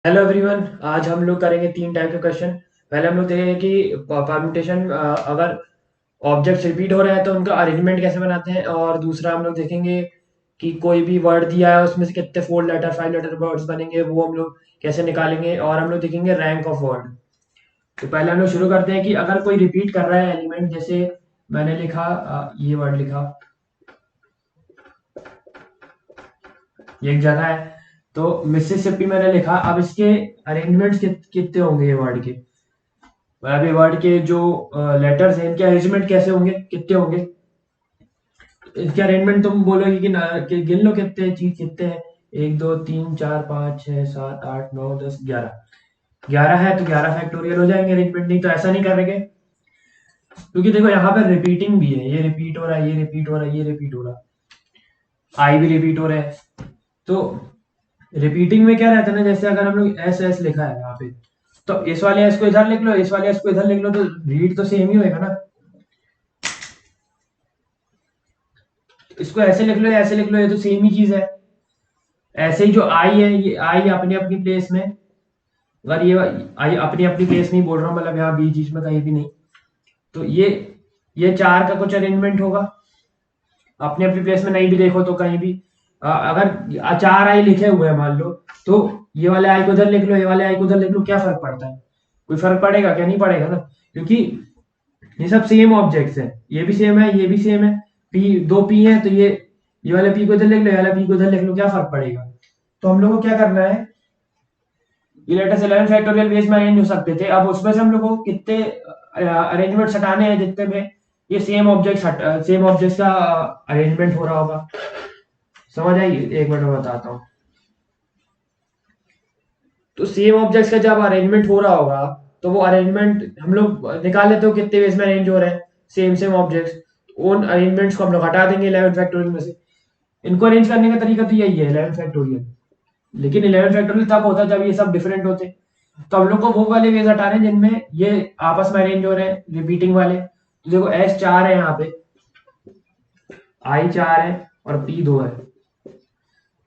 Hello everyone. आज हम लोग करेंगे 3 टाइप के क्वेश्चन। पहले हम लोग देखेंगे कि परम्यूटेशन, अगर ऑब्जेक्ट्स रिपीट हो रहे हैं तो उनका अरेंजमेंट कैसे बनाते हैं। और दूसरा हम लोग देखेंगे कि कोई भी वर्ड दिया है उसमें से कितने 4 लेटर 5 लेटर वर्ड्स बनेंगे, वो हम लोग कैसे निकालेंगे। और हम लोग देखेंगे रैंक ऑफ वर्ड। तो पहले हम लोग शुरू करते हैं कि अगर कोई रिपीट कर रहा है एलिमेंट, जैसे मैंने लिखा, ये वर्ड लिखा, ये एक जगह है, तो मिसिसिपी मैंने लिखा। अब इसके अरेंजमेंट्स कितने होंगे ये वर्ड के, मतलब ये वर्ड के जो लेटर्स हैं इनके अरेंजमेंट कैसे होंगे, कितने होंगे। इसके अरेंजमेंट तुम बोलोगे कि गिन लो कितने चीज कितने हैं। 1 2 3 4 5 6 7 8 9 10 11। 11 है तो 11 फैक्टोरियल हो जाएंगे अरेंजमेंट, नहीं तो ऐसा नहीं करेंगे। क्योंकि देखो यहाँ पर रिपीटिंग भी है, ये रिपीट हो रहा है, ये रिपीट हो रहा है, ये रिपीट हो रहा है, आई भी रिपीट हो रहा है। तो रिपीटिंग में क्या रहता है ना, जैसे अगर हम लोग एस एस लिखा है यहाँ पे, तो इस वाले एस को इधर लिख लो, इस वाले एस को इधर लिख लो, तो रीड तो सेम ही होएगा ना। इसको ऐसे लिख लो या ऐसे लिख लो, ये तो सेम ही चीज है। ऐसे ही जो आई है, ये आई अपनी अपनी प्लेस में, अगर ये आई अपनी अपनी प्लेस नहीं बोल रहा हूँ, मतलब यहाँ बीच बीच में कहीं भी नहीं, तो ये चार का कुछ अरेंजमेंट होगा। अपनी अपनी प्लेस में नहीं भी देखो तो कहीं भी, अगर चार आई लिखे हुए हैं मान लो, तो ये वाले आई को उधर लिख लो, ये वाले आई को उधर लिख लो, क्या फर्क पड़ता है। कोई फर्क पड़ेगा क्या, नहीं पड़ेगा ना। क्योंकि ये सब सेम ऑब्जेक्ट्स हैं, ये भी सेम है, ये भी सेम है। पी दो पी है तो ये वाले पी को इधर लिख लो, ये वाला पी को इधर लिख लो, क्या फर्क पड़ेगा। तो हम लोग को क्या करना है, ये लेटर्स 11 फैक्टोरियल बेस में अरेंज हो सकते थे। अब उसमें से हम लोग को कितने अरेंजमेंट हटाने हैं जितने में ये सेम ऑब्जेक्ट्स का अरेंजमेंट हो रहा होगा। समझ आई, एक मिनट में बताता हूँ। तो सेम ऑब्जेक्ट्स का जब अरेंजमेंट हो रहा होगा, तो वो अरेंजमेंट हम लोग निकाल लेते हो कितने वेज में अरेंज हो रहे हैं, सेम सेम ऑब्जेक्ट्स। उन अरेंजमेंट्स को हम लोग हटा देंगे 11 फैक्टोरियल में से। इनको अरेंज करने का तरीका तो यही है, 11 फैक्टोरियल। लेकिन 11 फैक्टोरियल तब होता है जब ये सब डिफरेंट होते। तो हम लोग को वो वाले वेज हटाने हैं जिनमें ये आपस में अरेंज हो रहे हैं, रिपीटिंग वाले। तो देखो एस 4 है यहाँ पे, आई 4 है, और पी 2 है,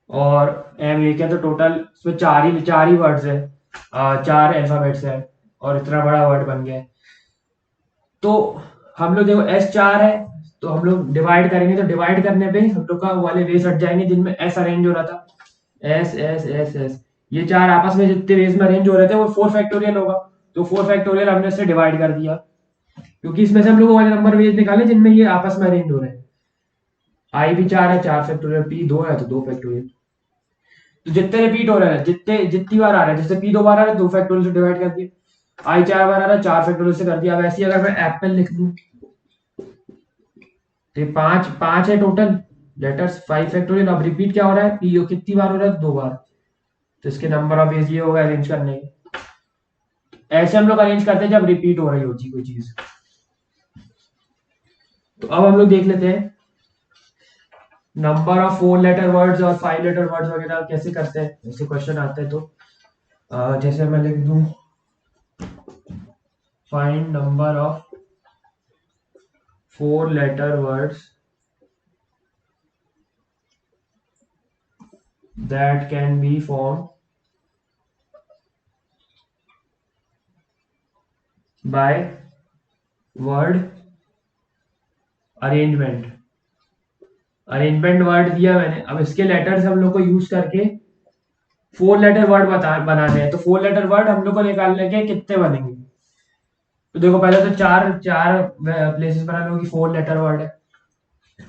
और एम एक है। तो टोटल इसमें चार ही वर्ड्स है, चार अल्फाबेट्स है, और इतना बड़ा वर्ड बन गया है। तो हम लोग देखो एस 4 है, तो हम लोग डिवाइड करेंगे, तो डिवाइड करने पे हम लोग का वाले वेज हट जाएंगे जिनमें एस अरेंज हो रहा था। एस एस एस एस, ये चार आपस में जितने वेज में अरेंज हो रहे थे वो 4 फैक्टोरियल होगा। तो 4 फैक्टोरियल हमने इससे डिवाइड कर दिया, क्योंकि इसमें से हम लोग वाले नंबर वेज निकाले जिनमें ये आपस में अरेंज हो रहे हैं। आई भी 4 है, 4 फैक्टोरियल, पी 2 है तो 2 फैक्टोरियल। तो जितने रिपीट हो रहे हैं, जितनी बार आ रहे हैं, जैसे पी 2 बार आ रहा है 2 फैक्टोरियल से डिवाइड कर दिया। आई 4 बार आ रहा है, 4 फैक्टोरियल से कर दिया। अब ऐसे ही अगर मैं एप्पल लिख लूं, तो ये पांच पांच है टोटल लेटर्स, 5 फैक्टोरियल। अब रिपीट क्या हो रहा है, पी कितनी बार हो रहा है, 2 बार। तो इसके नंबर ऑफ वेज ये होगा अरेंज करने के। ऐसे हम लोग अरेंज करते हैं जब रिपीट हो रही होती कोई चीज। तो अब हम लोग देख लेते हैं नंबर ऑफ 4 लेटर वर्ड्स और 5 लेटर वर्ड्स वगैरह कैसे करते हैं, ऐसे क्वेश्चन आते हैं। तो जैसे मैं लिख दूं, find number of 4 letter words that can be form by word arrangement. Arrangement word दिया मैंने, अब इसके लेटर्स हम लोग को यूज करके 4 लेटर वर्ड बनाने हैं। तो 4 लेटर वर्ड हम लोग को निकालने के कितने बनेंगे। तो देखो पहले तो चार चार प्लेसेस बना लो कि 4 लेटर वर्ड है।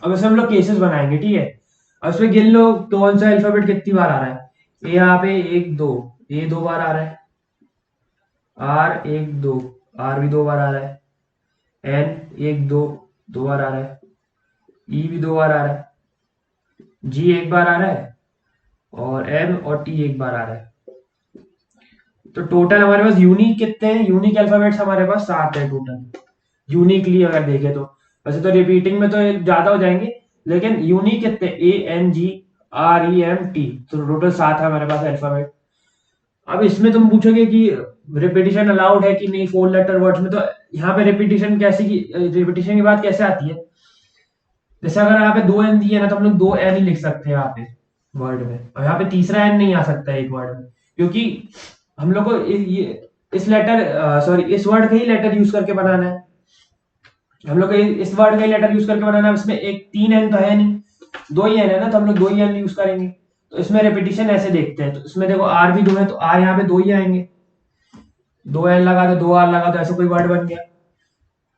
अब इसमें हम लोग केसेस बनाएंगे, ठीक है। अब इसमें गिन लो कौन सा अल्फाबेट कितनी बार आ रहा है। ए यहाँ पे 1 2, ए 2 बार आ रहा है। आर 1 2, आर भी 2 बार आ रहा है। एन 1 2, 2 बार आ रहा है। ई भी 2 बार आ रहा है। जी 1 बार आ रहा है, और एम और टी 1 बार आ रहा है। तो टोटल हमारे पास यूनिक कितने हैं, यूनिक अल्फाबेट्स हमारे पास 7 है टोटल। यूनिकली अगर देखें तो, वैसे तो रिपीटिंग में तो ज्यादा हो जाएंगे, लेकिन यूनिक कितने, ANGREMT, तो टोटल 7 है हमारे पास अल्फाबेट। अब इसमें तुम पूछोगे कि रिपीटिशन अलाउड है कि नहीं 4 लेटर वर्ड्स में। तो यहाँ पे रिपीटिशन की बात कैसे आती है, जैसे अगर यहाँ पे 2 N दिए ना, तो हम लोग 2 N ही लिख सकते हैं यहाँ पे वर्ड में, और यहाँ पे तीसरा N नहीं आ सकता एक वर्ड में। क्योंकि हम लोग को इस लेटर सॉरी इस वर्ड का ही लेटर यूज करके बनाना है, हम लोग को इस वर्ड का ही लेटर यूज करके बनाना है। इसमें एक 3n तो है नहीं, 2 ही n है ना, तो हम लोग 2 ही n यूज करेंगे। तो इसमें रेपिटेशन ऐसे देखते हैं, तो इसमें देखो r भी 2 है तो r यहाँ पे 2 ही आएंगे, 2n लगा दो 2r लगा दो, ऐसा कोई वर्ड बन गया।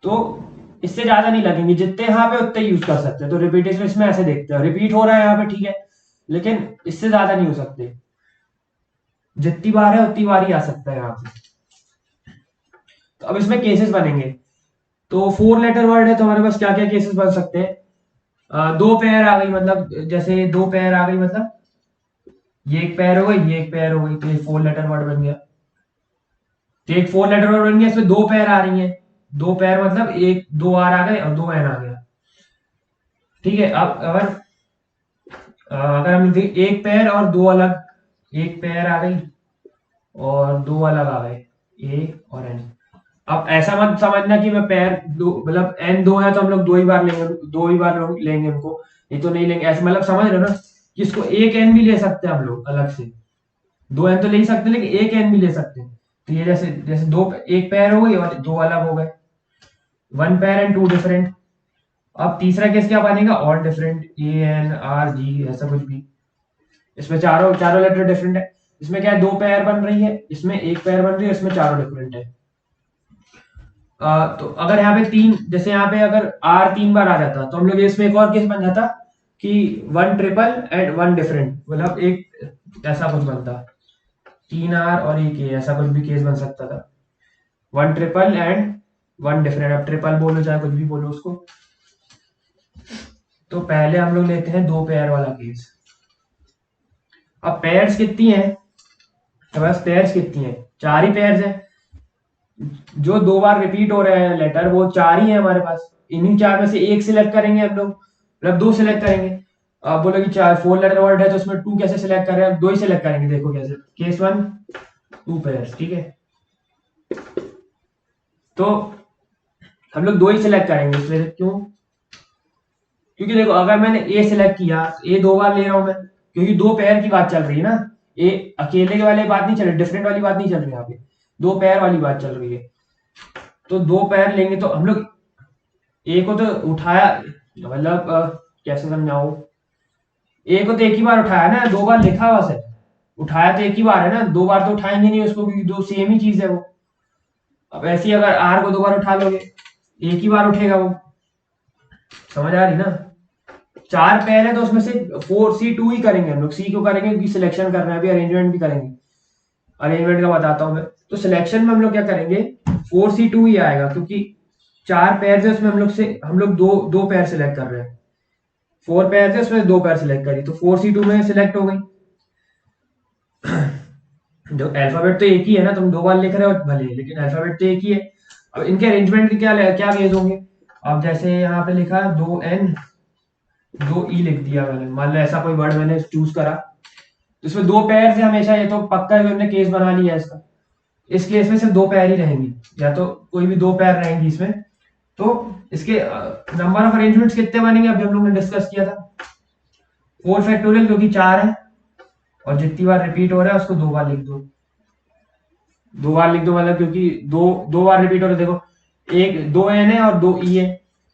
तो इससे ज्यादा नहीं लगेंगे, जितने यहाँ पे उतने यूज कर सकते हैं। तो रिपीटेशन इसमें ऐसे देखते हैं, रिपीट हो रहा है यहाँ पे ठीक है, लेकिन इससे ज्यादा नहीं हो सकते, जितनी बार है उतनी बार ही आ सकता है यहाँ पे। तो अब इसमें केसेस बनेंगे। तो 4 लेटर वर्ड है तो हमारे पास क्या क्या केसेस बन सकते हैं। 2 पेयर आ गई, मतलब जैसे 2 पेयर आ गई, मतलब ये एक पेयर हो गई, ये एक पेयर हो गई, तो ये 4 लेटर वर्ड बन गया। तो एक 4 लेटर वर्ड बन गया, इसमें 2 पेयर आ रही है, 2 पेयर मतलब एक 2 r आ गए और 2n आ गया। ठीक है, अब अगर हम एक पेयर और 2 अलग, एक पेयर आ गई और 2 अलग आ गए, ए और एन। अब ऐसा मत समझना कि मैं पेयर दो मतलब एन 2 है तो हम लोग 2 ही बार लेंगे, 2 ही बार लेंगे उनको, ये तो नहीं लेंगे, ऐसे मतलब समझ रहे हो ना कि इसको एक एन भी ले सकते हैं हम लोग अलग से, 2n तो ले ही सकते हैं लेकिन एक एन भी ले सकते हैं। तो ये जैसे जैसे दो एक पेयर हो गई और 2 अलग हो गए, 1 पेयर एंड 2 डिफरेंट। अब तीसरा केस क्या बनेगा, all different, A N R G ऐसा कुछ भी। इसमें चारों चारों लेटर डिफरेंट है। इसमें क्या है, 2 पेयर बन रही है, इसमें एक पेयर बन रही है, इसमें चारों डिफरेंट है। तो अगर यहाँ पे 3, जैसे यहाँ पे अगर आर 3 बार आ जाता तो हम लोग इसमें एक और केस बन जाता कि 1 ट्रिपल एंड 1 डिफरेंट, मतलब एक ऐसा कुछ बनता, 3 r और एक ए, ऐसा कुछ भी केस बन सकता था, 1 ट्रिपल एंड 1 डिफरेंट। अब ट्रिपल बोलो चाहे कुछ भी बोलो उसको। तो पहले हम लोग लेते हैं 2 पेयर वाला केस। अब पेयर्स कितनी है, हमारे पास पेयर्स कितनी है, 4 ही पेयर्स है। जो 2 बार रिपीट हो रहे हैं लेटर वो 4 ही है हमारे पास, इन्हीं 4 में से एक सिलेक्ट करेंगे हम लोग, मतलब 2 सिलेक्ट करेंगे। आप बोलोगे 4 लेटर वर्ड है तो उसमें 2 कैसे सिलेक्ट कर रहे हैं, 2 ही सिलेक्ट करेंगे। देखो कैसे, केस 1 2 पेयर्स, ठीक है। तो हम लोग 2 ही सिलेक्ट करेंगे, इसलिए क्यों, क्योंकि देखो अगर मैंने ए सिलेक्ट किया, ए 2 बार ले रहा हूं मैं, क्योंकि 2 पेयर की बात चल रही है ना, ए अकेले के वाली बात नहीं चल रही, डिफरेंट वाली बात नहीं चल रही, यहाँ पे 2 पेयर वाली बात चल रही है। तो 2 पेयर लेंगे तो हम लोग ए को तो उठाया, मतलब कैसे समझाओ, ए को तो एक ही बार उठाया ना, 2 बार लिखा बस है, उठाया तो एक ही बार है ना, 2 बार तो उठाएंगे नहीं उसको, क्योंकि दो सेम ही चीज है वो। अब ऐसे ही अगर आर को 2 बार उठा लोगे, एक ही बार उठेगा वो, समझ आ रही ना। 4 पेयर है तो उसमें से 4C2 ही करेंगे हम लोग, सी क्यों करेंगे, क्योंकि सिलेक्शन करना है, अभी अरेंजमेंट भी करेंगे, अरेंजमेंट का बताता हूँ मैं। तो सिलेक्शन में हम लोग क्या करेंगे, 4C2 ही आएगा, क्योंकि 4 पेयर है उसमें हम लोग दो दो पेयर सिलेक्ट कर रहे हैं, 4 पेयर थे उसमें 2 पेयर सिलेक्ट करी, तो 4C2 में सिलेक्ट हो गई। जो अल्फाबेट तो एक ही है ना, तुम 2 बार लिख रहे हो भले, लेकिन अल्फाबेट तो एक ही है। अब इनके अरेंजमेंट के क्या क्या केस होंगे। अब जैसे यहाँ पे लिखा 2n 2e लिख दिया मैंने, मान लो ऐसा कोई वर्ड मैंने चूज करा, तो इसमें 2 पेयर से हमेशा, ये तो पक्का है हमने केस बना लिया इसका, इस केस में सिर्फ 2 पेयर ही रहेंगी, या तो कोई भी 2 पेयर रहेंगी इसमें। तो इसके नंबर ऑफ अरेंजमेंट्स कितने बनेंगे अभी हम लोग ने डिस्कस किया था, 4 फैक्टोरियल, क्योंकि 4 है और जितनी बार रिपीट हो रहा है उसको 2 बार लिख दो, 2 बार लिख दो, मतलब क्योंकि दो 2 बार रिपीट हो रहा है, देखो एक 2n है और 2e है,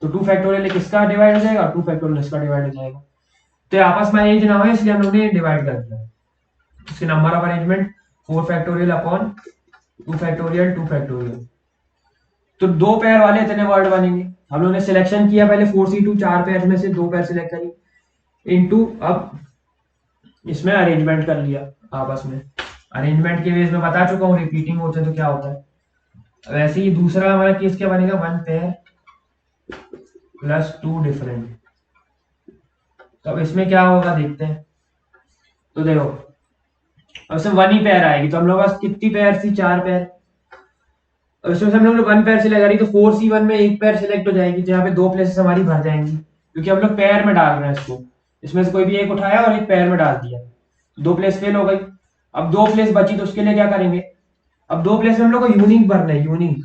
तो 2 फैक्टोरियल किसका डिवाइड हो जाएगा, 2 फैक्टोरियल इसका डिवाइड हो जाएगा। तो ये आपस में अरेंज ना हो इसलिए हम लोग ने डिवाइड कर दिया। इसके number of arrangement 4 factorial upon 2 factorial 2 factorial. तो 2 पेयर वाले इतने वर्ड बनेंगे। हम लोग ने सिलेक्शन किया पहले 4C2, 4 पेयर में से 2 पेयर सिलेक्ट करी, इनटू अब इसमें अरेंजमेंट कर लिया आपस में। अरेंजमेंट के बेस में बता चुका हूँ, रिपीटिंग होता है तो क्या होता है। वैसे ही दूसरा हमारा केस क्या बनेगा, 1 पेयर प्लस 2 डिफरेंट। तो अब इसमें क्या होगा देखते हैं। तो देखो अब इसमें 1 ही पेयर आएगी, तो हम लोग पास कितनी पेयर थी, 4 पेयर। अब इसमें से हम लोग ने 1 पेयर सिलेक्ट करी, तो 4C1 में 1 पेयर सिलेक्ट हो जाएगी, जहाँ पे 2 प्लेसेस हमारी भर जाएंगी, क्योंकि हम लोग पेयर में डाल रहे हैं इसको, इसमें से कोई भी एक उठाया और एक पेयर में डाल दिया, 2 प्लेस फेल हो गई। अब 2 प्लेस बची तो उसके लिए क्या करेंगे, अब 2 प्लेस में हम लोग को यूनिक भरना है, यूनिक,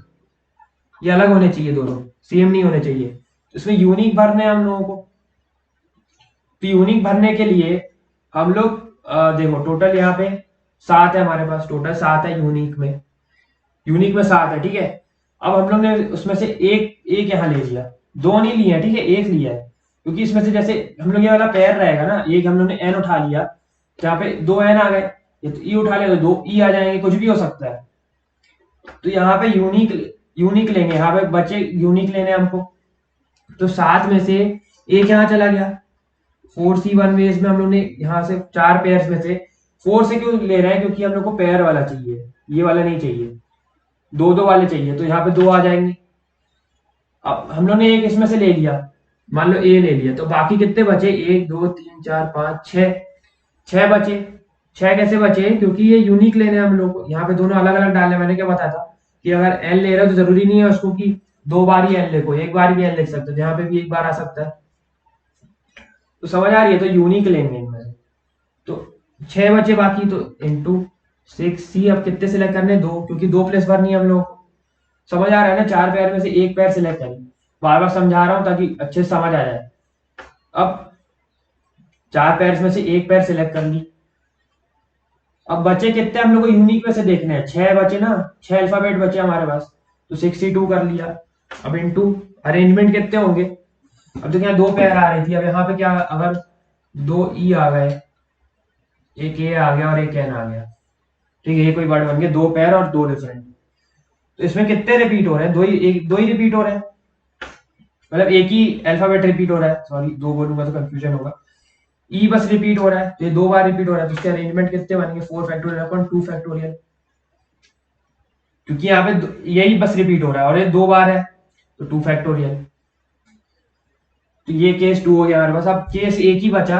ये अलग होने चाहिए, दोनों सेम नहीं होने चाहिए, तो इसमें यूनिक भरने हैं हम लोगों को। तो यूनिक भरने के लिए हम लोग देखो टोटल यहाँ पे 7 है हमारे पास, टोटल 7 है यूनिक में, 7 है, ठीक है। अब हम लोग ने उसमें से एक एक यहाँ ले लिया, दो नहीं लिया, ठीक है, एक लिया है, क्योंकि इसमें से जैसे हम लोग ये वाला पेयर रहेगा ना, एक हम लोग ने एन उठा लिया, यहाँ पे दो एन आ गए, ये तो ई उठा लिया तो दो ई आ जाएंगे, कुछ भी हो सकता है। तो यहाँ पे यूनिक यूनिक लेंगे, यहाँ पे बचे यूनिक लेने हमको, तो 7 में से एक यहाँ चला गया। 4C1 वेज में हम लोग ने यहाँ से 4 पेयर्स में से 4 से क्यों ले रहे हैं, क्योंकि हम लोग को पेयर वाला चाहिए, ये वाला नहीं चाहिए, दो दो वाले चाहिए, तो यहाँ पे दो आ जाएंगे। अब हम लोग ने एक इसमें से ले लिया, मान लो ए ले लिया, तो बाकी कितने बचे, 1 2 3 4 5 6, 6 बचे। 6 कैसे बचे, क्योंकि ये यूनिक लेने हैं हम लोग को, यहाँ पे दोनों अलग अलग डालने, मैंने क्या बताया था कि अगर एन ले रहे हो तो जरूरी नहीं है उसको कि 2 बार ही एन लिखो, एक बार भी एन लिख सकते हो, यहाँ पे भी एक बार आ सकता है। तो समझ आ रही है, तो यूनिक लेंगे इनमें से, तो 6 बचे बाकी, तो इंटू 6C, अब कितने सिलेक्ट करने, दो, क्योंकि 2 प्लस भरनी है हम लोग को। समझ आ रहा है ना, 4 पेयर में से एक पेयर सिलेक्ट करें, बार बार समझा रहा हूं ताकि अच्छे से समझ आ जाए। अब 4 पेयर में से एक पेयर सिलेक्ट कर ली, अब बचे कितने हम लोग को यूनिक में से देखने हैं, 6 बचे ना, 6 अल्फाबेट बचे हमारे पास, तो 62 कर लिया। अब इंटू अरेंजमेंट कितने होंगे, अब देखिए यहाँ 2 पेयर आ रही थी, अब यहाँ पे क्या, अगर 2 ई आ गए, एक ए आ गया और एक एन आ गया, ठीक है, ये कोई वर्ड बन गया, 2 पेयर और 2 डिफरेंट, तो इसमें कितने रिपीट हो रहे हैं, दो ही रिपीट हो रहे हैं, मतलब एक ही अल्फाबेट रिपीट हो रहा है, सॉरी दो बोलूंगा तो कंफ्यूजन होगा, ई बस रिपीट हो रहा है, तो ये 2 बार रिपीट हो रहा है, तो इसके अरेंजमेंट कितने बनेंगे, 4 फैक्टोरियल अपॉन 2 फैक्टोरियल, क्योंकि यहाँ पे यही बस रिपीट हो रहा है और ये 2 बार है, तो 2 फैक्टोरियल। तो ये केस 2 हो गया हमारे पास। अब केस एक ही बचा,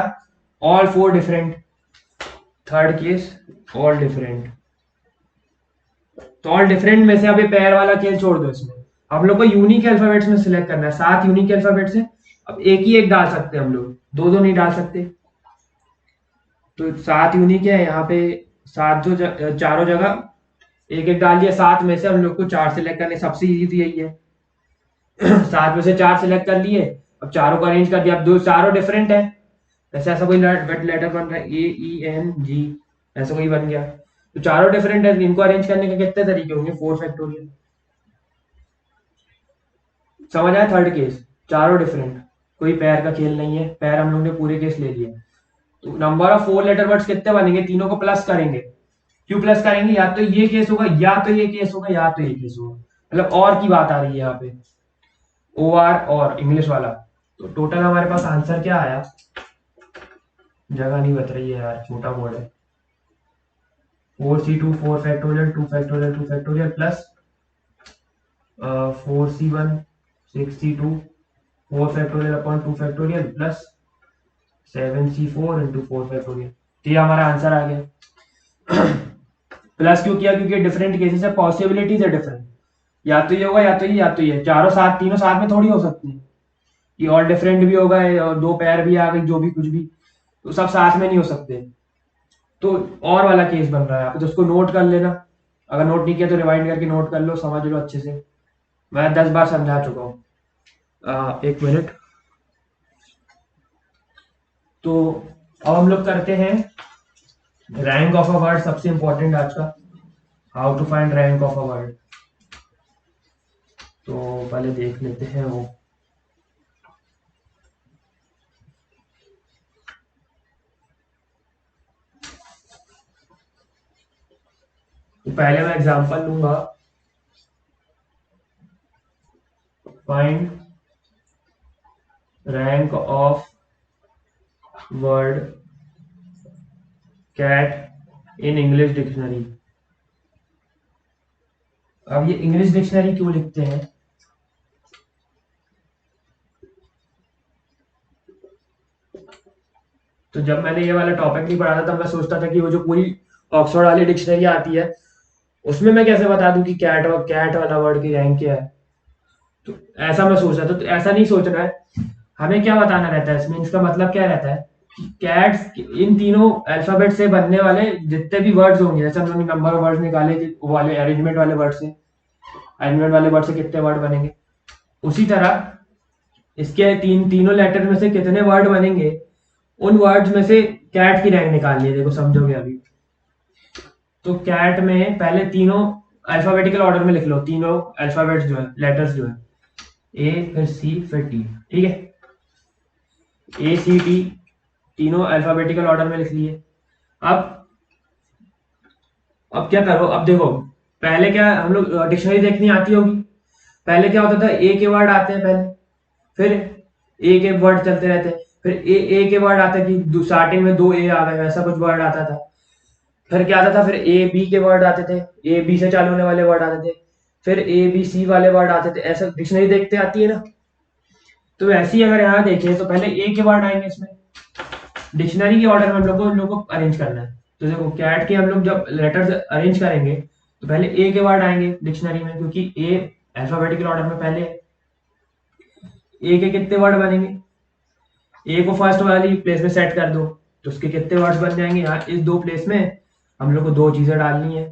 all 4 different, third case all different. तो ऑल डिफरेंट में से अब ये पेयर वाला केस छोड़ दो, इसमें हम लोग को यूनिक अल्फाबेट्स में सिलेक्ट करना है, 7 यूनिक अल्फाबेट्स है, अब एक ही एक डाल सकते हैं हम लोग, दो दो नहीं डाल सकते, तो 7 यूनिक है, यहाँ पे 7 जो चारों जगह एक एक डाल दिया, 7 में से हम लोग को 4 सिलेक्ट करने, सबसे इजी तो यही है। 7 में से 4 सिलेक्ट कर लिए, अब चारों को अरेंज कर दिया, अब दो चारों डिफरेंट है, ऐसा ऐसा कोई लेटर बन रहा है, AENG, ऐसा कोई बन गया, तो चारों डिफरेंट है, इनको अरेंज करने के कितने तरीके होंगे, 4 फैक्टोरियल। समझ आया, थर्ड केस चारों डिफरेंट, कोई पैर का खेल नहीं है, पैर हम लोग ने पूरे केस ले लिए, तो नंबर ऑफ 4 लेटर वर्ड्स कितने बनेंगे, तीनों को प्लस करेंगे, क्यों प्लस करेंगे, या तो ये केस होगा, या तो ये केस होगा, या तो ये केस होगा, मतलब और की बात आ रही है यहाँ पे, OR और इंग्लिश वाला। तो टोटल हमारे पास आंसर क्या आया, जगह नहीं बता रही है यार, छोटा बोर्ड है, 4C2 4 factorial 2 factorial 2 factorial plus 4C1 6C2 4 factorial upon 2 factorial plus 7C4 into 4 factorial, तो ये हमारा आंसर आ गया। प्लस क्यों किया, क्योंकि डिफरेंट केसेस है, पॉसिबिलिटीज है डिफरेंट, या तो ये होगा, या तो ये, या तो ये, चारों साथ, तीनों साथ में थोड़ी हो सकती है, ये और डिफरेंट भी होगा और 2 पैर भी आ गई, जो भी कुछ भी, तो सब साथ में नहीं हो सकते, तो और वाला केस बन रहा है यहाँ पे, तो उसको नोट कर लेना, अगर नोट नहीं किया तो रिवाइंड करके नोट कर लो, समझ लो अच्छे से, मैं 10 बार समझा चुका हूँ। एक मिनट, तो अब हम लोग करते हैं रैंक ऑफ अ वर्ड, सबसे इंपॉर्टेंट आज का, how to find rank of a word. तो पहले देख लेते हैं वो, तो पहले मैं एग्जांपल लूंगा, find rank of word cat in English dictionary. अब ये इंग्लिश डिक्शनरी क्यों लिखते हैं, तो जब मैंने ये वाला टॉपिक नहीं पढ़ा था तब मैं सोचता था कि वो जो पूरी ऑक्सफोर्ड वाली डिक्शनरी आती है उसमें मैं कैसे बता दूं कि कैट वाला वर्ड की रैंक क्या है, तो ऐसा मैं सोच रहा था, तो ऐसा नहीं सोचना है, हमें क्या बताना रहता है इसमें, इसका मतलब क्या रहता है कि कैट्स इन तीनों अल्फाबेट से बनने वाले जितने भी वर्ड्स होंगे, जैसे हम लोग ने नंबर ऑफ वर्ड्स निकाले वो वाले अरेंजमेंट वाले वर्ड से, अरेंजमेंट वाले वर्ड से कितने वर्ड बनेंगे, उसी तरह इसके तीनों लेटर में से कितने वर्ड बनेंगे, उन वर्ड्स में से कैट की रैंक निकालनी है, देखो समझोगे अभी। तो कैट में पहले तीनों अल्फाबेटिकल ऑर्डर में लिख लो, तीनों अल्फाबेट्स जो है, लेटर्स जो है, ए फिर सी फिर टी, ठीक है, ए सी टी तीनों अल्फाबेटिकल ऑर्डर में लिख लिए। अब क्या करो, अब देखो पहले क्या हम लोग डिक्शनरी देखनी आती होगी, पहले क्या होता था ए के वर्ड आते हैं पहले, फिर ए के वर्ड चलते रहते हैं, फिर ए के वर्ड आते हैं कि स्टार्टिंग में दो ए आ गए, वैसा कुछ वर्ड आता था। फिर क्या आता था, फिर ए बी के वर्ड आते थे, ए बी से चालू होने वाले वर्ड आते थे, फिर ए बी सी वाले वर्ड आते थे, ऐसा डिक्शनरी देखते आती है ना। तो वैसे ही अगर यहाँ देखें तो पहले ए के वर्ड आएंगे इसमें, डिक्शनरी के ऑर्डर में हम लोग को अरेंज करना है। तो देखो कैट के हम लोग जब लेटर्स अरेंज करेंगे तो पहले ए के वर्ड आएंगे डिक्शनरी में, क्योंकि ए अल्फाबेटिकल ऑर्डर में पहले। ए के कितने वर्ड बनेंगे, ए को फर्स्ट वाली प्लेस में सेट कर दो तो उसके कितने वर्ड्स बन जाएंगे, यहाँ इस दो प्लेस में हम लोग को दो चीजें डालनी है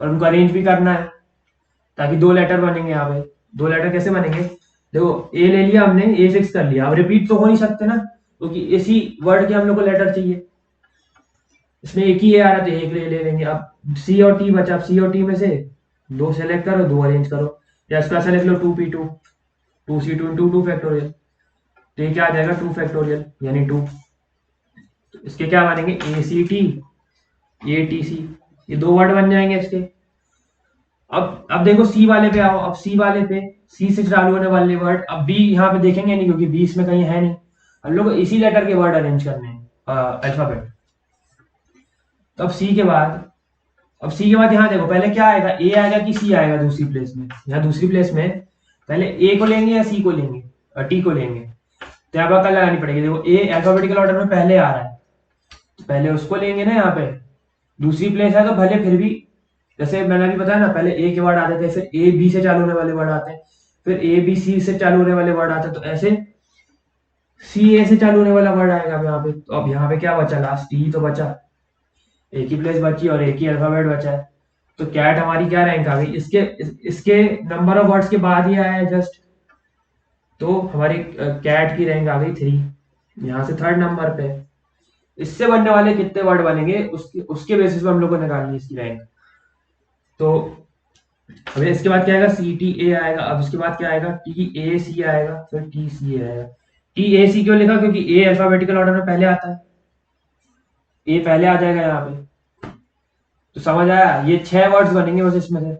और उनको अरेंज भी करना है ताकि दो लेटर बनेंगे। यहाँ पे दो लेटर कैसे बनेंगे, देखो ए ले लिया हमने, ए फिक्स कर लिया, अब रिपीट तो हो नहीं सकते ना, क्योंकि इसी वर्ड के हम लोग को लेटर चाहिए। इसमें एक ही ए आ रहा है तो एक ले लेंगे। अब सी और टी बचा, अब सी और टी में से दो सेलेक्ट करो, दो अरेंज करो, या इसका सेलेक्ट लो 2p2 2c2 इंटू 2 फैक्टोरियल, तो ये क्या आ जाएगा 2 फैक्टोरियल यानी 2। तो इसके क्या बनेंगे, ए C T A T C, ये दो वर्ड बन जाएंगे इसके। अब देखो सी वाले पे आओ, अब सी वाले पे सी से चालू होने वाले वर्ड, अब बी यहाँ पे देखेंगे नहीं क्योंकि बी इसमें कहीं है नहीं, हम लोग इसी लेटर के वर्ड अरेंज करने हैं अल्फाबेट। तो अब सी के बाद, अब सी के बाद यहाँ देखो पहले क्या आएगा, ए आएगा कि सी आएगा दूसरी प्लेस में, यहाँ दूसरी प्लेस में पहले ए को लेंगे या सी को लेंगे, टी को लेंगे, तो यहाँ पर लगानी पड़ेगी। देखो ए अल्फाबेटिकल ऑर्डर में पहले आ रहा है तो पहले उसको लेंगे ना, यहाँ पे दूसरी प्लेस है तो भले फिर भी, जैसे मैंने अभी बताया ना, पहले ए के वर्ड आते थे, फिर ए बी से चालू होने वाले वर्ड आते हैं, फिर ए बी सी से चालू होने वाले वर्ड आते हैं, तो ऐसे सी ए से चालू होने वाला वर्ड आएगा अब यहाँ पे। तो अब यहाँ पे क्या बचा, लास्ट टी तो बचा, एक ही प्लेस बची और एक ही अल्फाबेट बचा है। तो कैट हमारी क्या रैंक आ गई, इसके नंबर ऑफ वर्ड्स के बाद ही आया है जस्ट, तो हमारी कैट की रैंक आ गई 3, यहाँ से थर्ड नंबर पे। इससे बनने वाले कितने वर्ड बनेंगे उसके बेसिस पे हम लोग को निकालनी है इसकी रैंक। तो अब इसके बाद क्या आएगा, सी टी ए आएगा, अब इसके बाद क्या आएगा, टी ए सी आएगा, फिर टी सी आएगा। टी ए सी क्यों लिखा, क्योंकि ए अल्फाबेटिकल ऑर्डर में पहले आता है, ए पहले आ जाएगा यहाँ पे। तो समझ आया, ये 6 वर्ड्स बनेंगे बस इसमें से,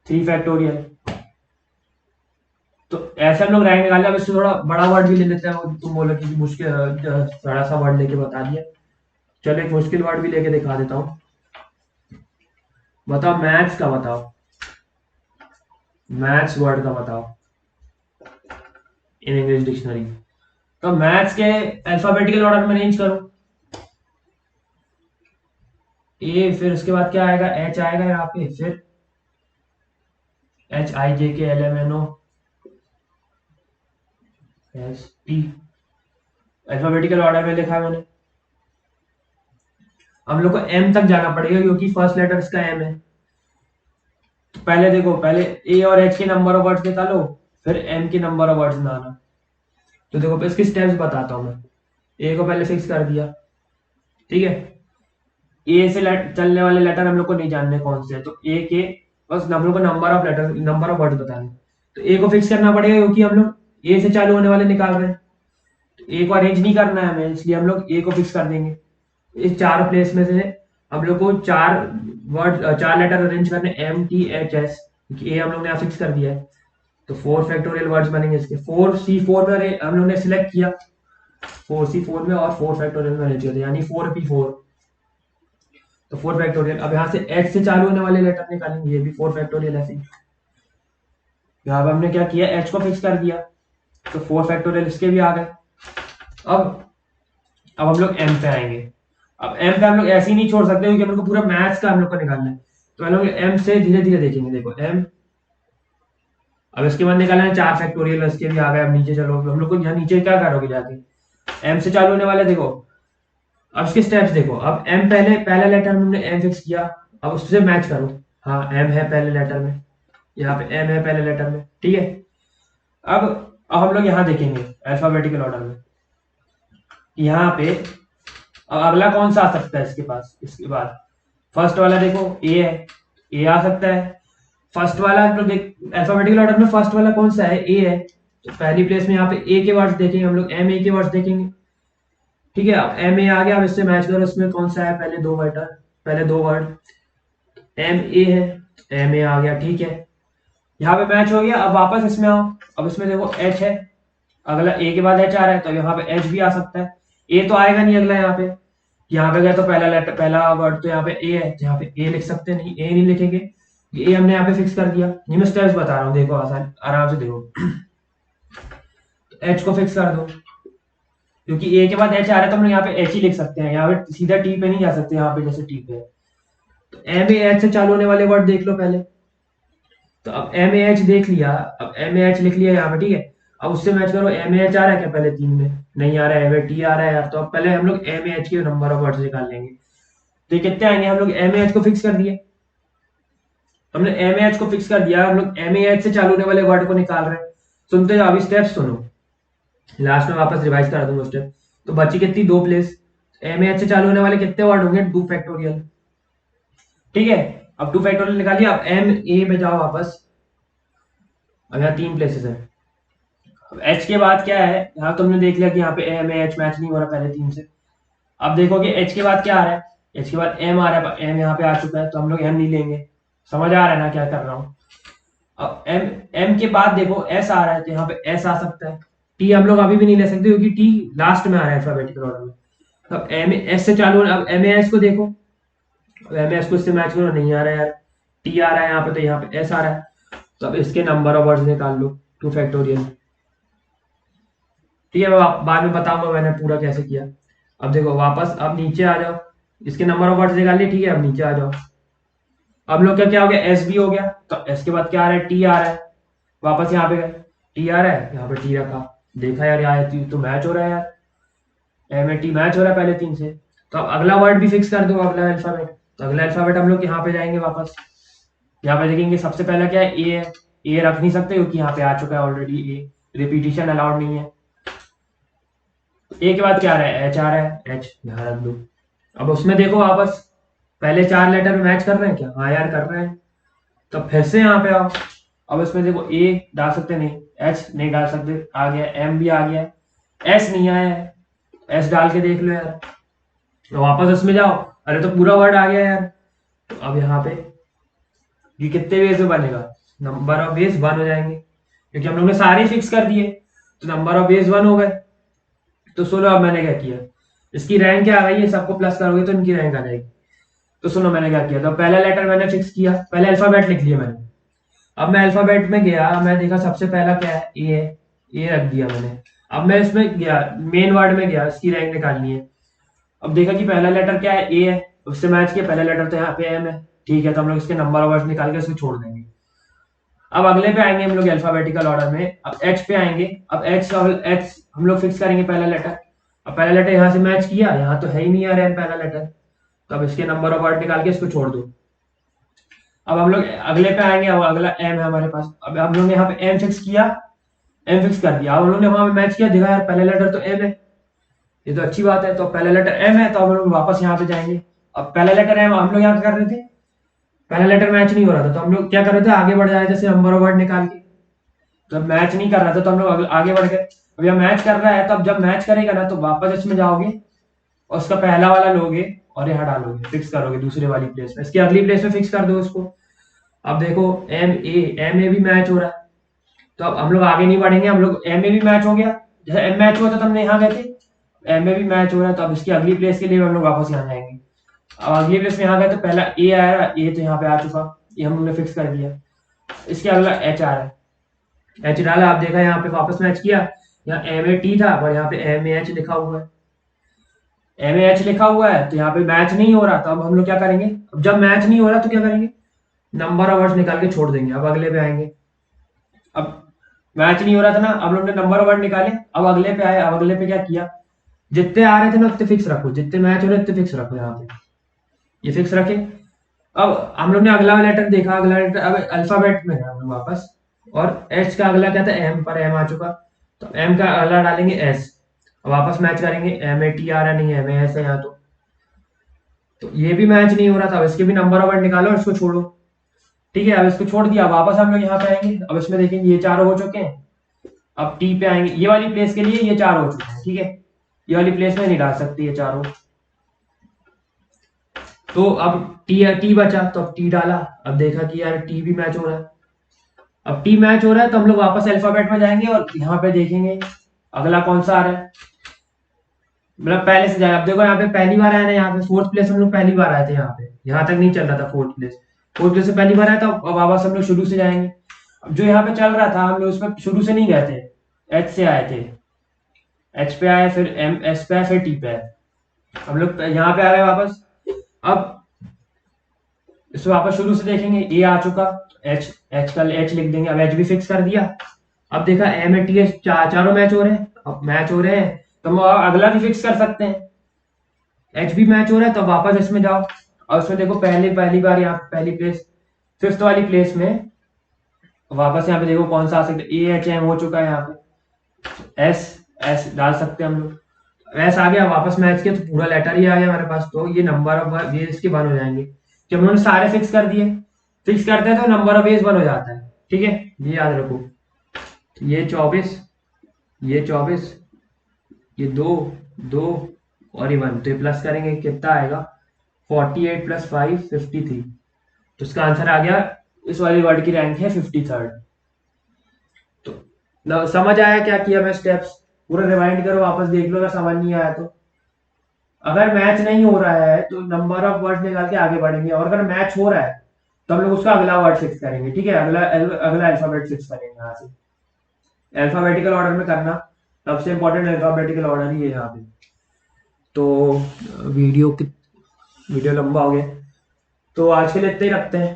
3 फैक्टोरियल। तो ऐसे हम लोग रैंक निकाले। अब इससे थोड़ा बड़ा वर्ड भी ले लेते हैं, तुम बोलो कि मुश्किल बड़ा सा वर्ड लेके बता दिया, चलो एक मुश्किल वर्ड भी लेके दिखा देता हूँ। बताओ मैथ्स का, बताओ मैथ्स वर्ड का बताओ इन इंग्लिश डिक्शनरी। तो मैथ्स के अल्फाबेटिकल ऑर्डर में अरेंज करो, ए, फिर उसके बाद क्या आएगा, एच आएगा यहाँ पे, फिर H I J K L M N O S T, alphabetical order में लिखा है मैंने। हम लोग को एम तक जाना पड़ेगा क्योंकि फर्स्ट लेटर इसका एम है। तो पहले देखो, पहले ए और एच के नंबर ऑफ वर्ड्स निकालो, फिर एम के नंबर ऑफ वर्ड्स निकालना। तो देखो इसके स्टेप्स बताता हूं मैं। ए को पहले फिक्स कर दिया, ठीक है, ए से चलने वाले लेटर हम लोग को नहीं जानने कौन से है, तो ए के बस हम लोग को number of letter, number of words बताने। तो ए को फिक्स करना पड़ेगा क्योंकि हम लोग ए से चालू होने वाले निकाल रहे हैं, तो ए को अरेंज नहीं करना है हमें, इसलिए हम लोग ए को फिक्स कर देंगे। इस 4 प्लेस में से हम लोग को 4 वर्ड, 4 लेटर अरेंज करने, एम टी एच एस, क्योंकि ए हम लोग ने फिक्स कर दिया है। तो 4 फैक्टोरियल वर्ड्स बनेंगे इसके, 4C4 में हम लोग ने सिलेक्ट किया, 4C4 में और 4 फैक्टोरियल में अरेंज कर दिया, यानी 4P4, तो 4 फैक्टोरियल। अब यहाँ से एच से चालू होने वाले लेटर निकालेंगे, ये भी 4 फैक्टोरियल ऐसे। यहाँ पर हमने क्या किया, एच को फिक्स कर दिया, तो 4 फैक्टोरियल इसके भी आ गए। अब हम लोग एम पे आएंगे। अब एम पे हम लोग ऐसे ही नहीं छोड़ सकते क्योंकि हम लोग को पूरा मैथ्स का हम लोग को निकालना है, तो हम लोग एम से धीरे धीरे देखेंगे। देखो एम, अब इसके बाद निकालना है 4 फैक्टोरियल, इसके भी आ गए। अब नीचे चलो, हम लोग को यहाँ नीचे क्या करोगे जाके, एम से चालू होने वाले देखो, अब इसके स्टेप्स देखो। अब एम पहला लेटर हमने एम फिक्स किया, अब उससे मैच करो। हाँ एम है पहले लेटर में, यहाँ पे एम है पहले लेटर में, ठीक है। अब हम लोग यहाँ देखेंगे अल्फाबेटिकल ऑर्डर में, यहाँ पे अब अगला कौन सा आ सकता है इसके पास, इसके बाद फर्स्ट वाला देखो ए है, ए आ सकता है। फर्स्ट वाला तो देख, अल्फाबेटिकल ऑर्डर में फर्स्ट वाला कौन सा है, ए है, तो पहली प्लेस में यहाँ पे ए के वर्ड्स देखेंगे हम लोग, एम ए के वर्ड्स देखेंगे। ठीक है, अब एम ए आ गया, अब इससे मैच करो, इसमें कौन सा है, पहले दो वर्ड एम ए है, एम ए आ गया। ठीक है, यहाँ पे मैच हो गया। अब वापस इसमें आओ, अब इसमें देखो एच है, अगला ए के बाद एच आ रहा है, तो यहाँ पे एच भी आ सकता है। ए तो आएगा नहीं अगला, यहाँ पे गया तो पहला लेटर, पहला वर्ड तो यहाँ पे ए है, तो यहाँ पे ए लिख सकते नहीं, ए नहीं लिखेंगे, ए हमने यहाँ पे फिक्स कर दिया। ये मैं स्टेप्स बता रहा हूँ, देखो आसान आराम से देखो। एच को फिक्स कर दो, क्योंकि ए के बाद एच आ रहा है तो हम लोग यहाँ पे एच ही लिख सकते हैं, यहाँ पे सीधा टी पे नहीं जा सकते, यहाँ पे जैसे टी पे है। तो एम ए एच से चालू होने वाले वर्ड देख लो पहले। तो अब एम ए एच देख लिया, अब एम ए एच लिख लिया यहाँ पे। ठीक है, अब उससे मैच करो, एम ए एच आ रहा है क्या पहले तीन में, नहीं आ रहा है, एम ए टी आ रहा है यार, तो अब पहले हम लोग एम ए एच के नंबर ऑफ वर्ड्स निकाल लेंगे। तो ये कितने आएंगे, हम लोग एम ए एच को फिक्स कर दिए, हमने एम ए एच को फिक्स कर दिया, हम लोग एम ए एच से चालू होने वाले वर्ड को निकाल रहे हैं। सुनते जाओ, अभी स्टेप्स सुनो, लास्ट में वापस रिवाइज करा दूंगा स्टेप। तो बची कितनी, दो प्लेस। एम ए एच से चालू होने वाले कितने वर्ड होंगे, 2 फैक्टोरियल। ठीक है, अब 2 फैक्टोरियल निकालिए, अब एम ए में जाओ वापस, अब यहाँ 3 प्लेसेस है। अब एच के बाद क्या है, यहाँ तुमने देख लिया कि यहाँ पे एम ए एच मैच नहीं हो रहा पहले 3 से। अब देखोगे एच के बाद क्या आ रहा है, एच के बाद एम आ रहा है, एम यहाँ पे आ चुका है, तो हम लोग एम नहीं लेंगे। समझ आ रहा है ना क्या कर रहा हूँ। अब एम एम के बाद देखो एस आ रहा है, तो यहाँ पे एस आ सकता है। टी हम लोग अभी भी नहीं ले सकते, क्योंकि टी लास्ट में आ रहा है अल्फाबेटिकल ऑर्डर में। अब एम एस से चालू, अब एम एस को देखो, एम एस को इससे मैच करो, नहीं आ रहा है यार, टी आ रहा है यहाँ पे, तो यहाँ पे एस आ रहा है। तो अब इसके नंबर ऑफ वर्ड्स निकाल लो, 2 फैक्टोरियल। ठीक है, मैं बाद में बताऊंगा मैंने पूरा कैसे किया। अब देखो वापस, अब नीचे आ जाओ, इसके नंबर ऑफ वर्ड्स निकाल लिए। ठीक है, अब नीचे आ जाओ, अब लोग क्या क्या हो गया, एस भी हो गया, तो एस के बाद क्या आ रहा है, टी आ रहा है। वापस यहाँ पे गए, टी आ रहा है, यहाँ पे टी रखा, देखा यार यहाँ तो मैच हो रहा है यार, एम ए टी मैच हो रहा है पहले 3 से। तो अब अगला वर्ड भी फिक्स कर दो, अगला अल्फाबेट। तो अगला अल्फाबेट हम लोग यहाँ पे जाएंगे वापस, यहाँ पे देखेंगे सबसे पहला क्या है, ए है। ए रख नहीं सकते क्योंकि यहाँ पे आ चुका है ऑलरेडी ए, रिपीटिशन अलाउड नहीं है। ए के बाद क्या आ रहा है, एच आ रहा है, एच यहाँ रख दो। अब उसमें देखो वापस, पहले 4 लेटर में मैच कर रहे हैं क्या, हाँ यार कर रहे हैं। तो फिर से यहाँ पे आओ, अब इसमें देखो ए डाल सकते नहीं, एच नहीं डाल सकते, आ गया, एम भी आ गया, एस नहीं आया है, एस डाल के देख लो यार। तो वापस उसमें जाओ, अरे तो पूरा वर्ड आ गया यार। तो अब यहाँ पे ये कितने वेज में बनेगा, नंबर ऑफ वेज 1 हो जाएंगे, क्योंकि हम लोग ने सारे फिक्स कर दिए, तो नंबर ऑफ वेज 1 हो गए। तो सुनो अब मैंने क्या किया, इसकी रैंक क्या आ गई है, सबको प्लस करोगे तो इनकी रैंक आ जाएगी। तो सुनो मैंने क्या किया, तो पहला लेटर मैंने फिक्स किया, पहले अल्फाबेट लिख लिया मैंने। अब मैं अल्फाबेट में गया, मैं देखा सबसे पहला क्या है, ए है, ए रख दिया मैंने। अब मैं इसमें गया, मेन वर्ड में गया, इसकी रैंक निकालनी है। अब देखा कि पहला लेटर क्या है, ए है, उससे मैच किया, पहला लेटर तो यहाँ पे एम है। ठीक है, तो हम लोग इसके नंबर ऑफ वर्ड्स निकाल के इसको छोड़ देंगे। अब अगले पे आएंगे हम लोग अल्फाबेटिकल ऑर्डर में, अब एच पे आएंगे। अब एच हम लोग फिक्स करेंगे पहला लेटर। अब पहला लेटर यहाँ से मैच किया, यहाँ तो है ही नहीं आ रहा है पहला लेटर, तो अब इसके नंबर ऑफ वर्ड निकाल के इसको छोड़ दो। अब हम लोग अगले पे आएंगे, अब अगला एम है हमारे पास। अब हम लोग ने यहाँ पे एम फिक्स किया, एम फिक्स कर दिया। अब हम लोग ने वहां पे मैच किया, देखा यार पहला लेटर तो एम है, ये तो अच्छी बात है, तो पहला लेटर एम है, तो हम लोग वापस यहाँ पे जाएंगे। अब पहला लेटर एम, हम लोग यहाँ कर रहे थे, पहला लेटर मैच नहीं हो रहा था, तो हम लोग क्या कर रहे थे, आगे बढ़ जाए जैसे नंबर ऑफ वर्ड निकाल के। तो मैच नहीं कर रहा था, तो हम लोग आगे बढ़ गए। अब यह मैच कर रहा है, तो अब जब मैच करेगा ना, तो वापस इसमें जाओगे और उसका पहला वाला लोगे और यहाँ डालोगे, फिक्स करोगे दूसरे वाली प्लेस में, इसकी अगली प्लेस में फिक्स कर दो उसको। अब देखो एम ए भी मैच हो रहा है, तो अब हम लोग आगे नहीं बढ़ेंगे, हम लोग एम ए भी मैच हो गया, जैसे एम मैच हुआ था तो हमने यहाँ गए थे, एम ए भी मैच हो रहा है, तो अब इसकी अगली प्लेस के लिए हम लोग वापस यहाँ जाएंगे। अब अगली प्लेस में यहाँ गए तो पहला ए आया रहा, ए तो यहाँ पे आ चुका, ये हम लोग ने फिक्स कर दिया। इसके अगला एच आ रहा है, एच डाला, आप देखा यहाँ पे वापस मैच किया, यहाँ एम ए टी था और यहाँ पे एम ए एच लिखा हुआ है, एम ए एच लिखा हुआ है, तो यहाँ पे मैच नहीं हो रहा था। अब हम लोग क्या करेंगे, अब जब मैच नहीं हो रहा तो क्या करेंगे, नंबर ऑफ वर्ड्स निकाल के छोड़ देंगे। अब अगले पे आएंगे, अब मैच नहीं हो रहा था ना, अब लोग ने नंबर ऑफ वर्ड निकाले, अब अगले पे आए। अब अगले पे क्या किया, जितने आ रहे थे ना उतने फिक्स रखो, जितने मैच हो रहे उतने फिक्स रखो, यहाँ पे ये फिक्स रखे। अब हम लोग ने अगला लेटर देखा, अगला लेटर अब अल्फाबेट में है हम लोग वापस, और एच का अगला क्या था, एम पर एम आ चुका, तो एम का अगला डालेंगे एस, वापस मैच करेंगे, एम ए टी आ रहा नहीं, एम ए एस है यहाँ, तो तो ये भी मैच नहीं हो रहा था, अब इसके भी नंबर ऑफ वर्ड निकालो और इसको छोड़ो। ठीक है, अब इसको छोड़ दिया, वापस हम लोग यहाँ पे आएंगे, अब इसमें देखेंगे ये चारों हो चुके हैं। अब टी पे आएंगे, ये वाली प्लेस के लिए ये चार हो चुके हैं, ठीक है, ये वाली प्लेस में नहीं डाल सकती ये चारों। तो अब टी टी बचा, तो अब टी डाला, अब देखा कि यार टी भी मैच हो रहा है। अब टी मैच हो रहा है तो हम लोग वापस अल्फाबेट में जाएंगे और यहाँ पे देखेंगे अगला कौन सा आ रहा है, मतलब पहले से जाए। अब देखो यहाँ पे पहली बार आया ना, यहाँ पे फोर्थ प्लेस हम लोग पहली बार आए थे, यहाँ पे यहाँ तक नहीं चल रहा था फोर्थ प्लेस। फोर्थ प्लेस से पहली बार आया था, अब वापस हम लोग शुरू से जाएंगे। अब जो यहाँ पे चल रहा था हम लोग उसमें शुरू से नहीं गए थे, एच से आए थे, एच पे आए, फिर एम एस पे आए, फिर टी पे आए। हम लोग यहाँ पे आ गए वापस। अब इसमें वापस शुरू से देखेंगे, ए आ चुका, एच एच का एच लिख देंगे, अब एच भी फिक्स कर दिया। अब देखा एम ए टी एच चारों मैच हो रहे हैं, अब मैच हो रहे हैं तो हम अगला भी फिक्स कर सकते हैं। एच भी मैच हो रहा है तो वापस इसमें जाओ और उसमें देखो पहली बार यहाँ पहली प्लेस, फिफ्थ वाली प्लेस में वापस यहाँ पे देखो कौन सा आ सकता है, ए एच एम हो चुका है यहाँ पे, एस एस डाल सकते हैं हम लोग। एस आ गया, वापस मैच किया तो पूरा लेटर ही आ गया हमारे पास, तो ये नंबर ऑफ ये इसके वन हो जाएंगे। जब उन्होंने सारे फिक्स कर दिए, फिक्स करते हैं तो नंबर ऑफ वेज वन हो जाता है, ठीक है, ये याद रखो। तो ये 24, ये 24, ये दो दो और ये वन, तो ये प्लस करेंगे कितना आएगा, 48 प्लस 5 53। तो इसका आंसर आ गया, इस वाली वर्ड की रैंक है 53rd। तो समझ आया क्या किया मैं स्टेप्स, पूरा रिवाइंड करो, वापस देख लो अगर समझ नहीं आया तो। अगर मैच नहीं हो रहा है तो नंबर ऑफ वर्ड निकाल के आगे बढ़ेंगे, और अगर मैच हो रहा है तो हम लोग उसका अगला वर्ड फिक्स करेंगे, ठीक है, अगला अगला अल्फाबेट फिक्स करेंगे यहाँ से। अल्फाबेटिकल ऑर्डर में करना, सबसे इंपॉर्टेंट अल्फाबेटिकल ऑर्डर ही है यहाँ पे। तो वीडियो वीडियो लंबा हो गया, तो आज के लिए इतना ही रखते हैं।